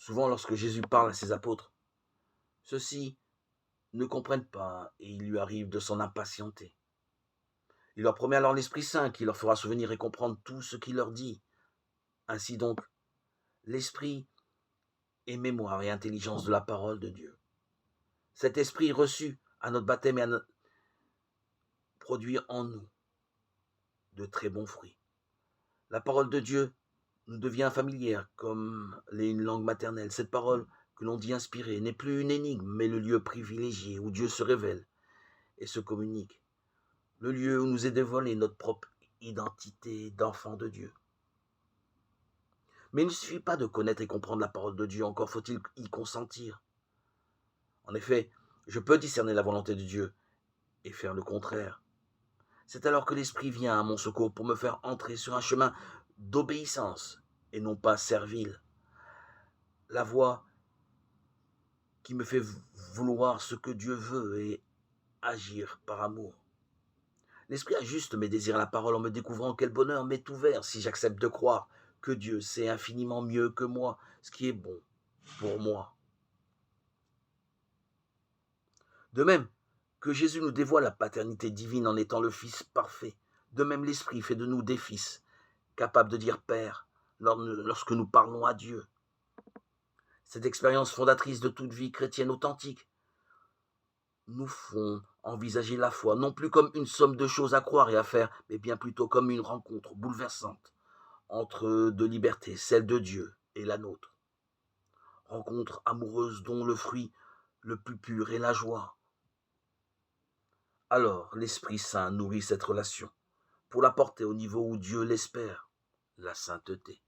Souvent, lorsque Jésus parle à ses apôtres, ceux-ci ne comprennent pas et il lui arrive de s'en impatienter. Il leur promet alors l'Esprit Saint qui leur fera souvenir et comprendre tout ce qu'il leur dit. Ainsi donc, l'Esprit est mémoire et intelligence de la parole de Dieu. Cet Esprit reçu à notre baptême et produit en nous de très bons fruits. La parole de Dieu nous devient familière comme l'est une langue maternelle. Cette parole que l'on dit inspirée n'est plus une énigme, mais le lieu privilégié où Dieu se révèle et se communique. Le lieu où nous est dévoilée notre propre identité d'enfant de Dieu. Mais il ne suffit pas de connaître et comprendre la parole de Dieu, encore faut-il y consentir. En effet, je peux discerner la volonté de Dieu et faire le contraire. C'est alors que l'Esprit vient à mon secours pour me faire entrer sur un chemin d'obéissance et non pas servile. La voie qui me fait vouloir ce que Dieu veut et agir par amour. L'Esprit ajuste mes désirs à la parole en me découvrant quel bonheur m'est ouvert si j'accepte de croire que Dieu sait infiniment mieux que moi ce qui est bon pour moi. De même que Jésus nous dévoile la paternité divine en étant le Fils parfait, de même l'Esprit fait de nous des fils, capables de dire Père lorsque nous parlons à Dieu. Cette expérience fondatrice de toute vie chrétienne authentique nous font envisager la foi, non plus comme une somme de choses à croire et à faire, mais bien plutôt comme une rencontre bouleversante entre deux libertés, celle de Dieu et la nôtre. Rencontre amoureuse dont le fruit le plus pur est la joie. Alors l'Esprit Saint nourrit cette relation pour la porter au niveau où Dieu l'espère, la sainteté.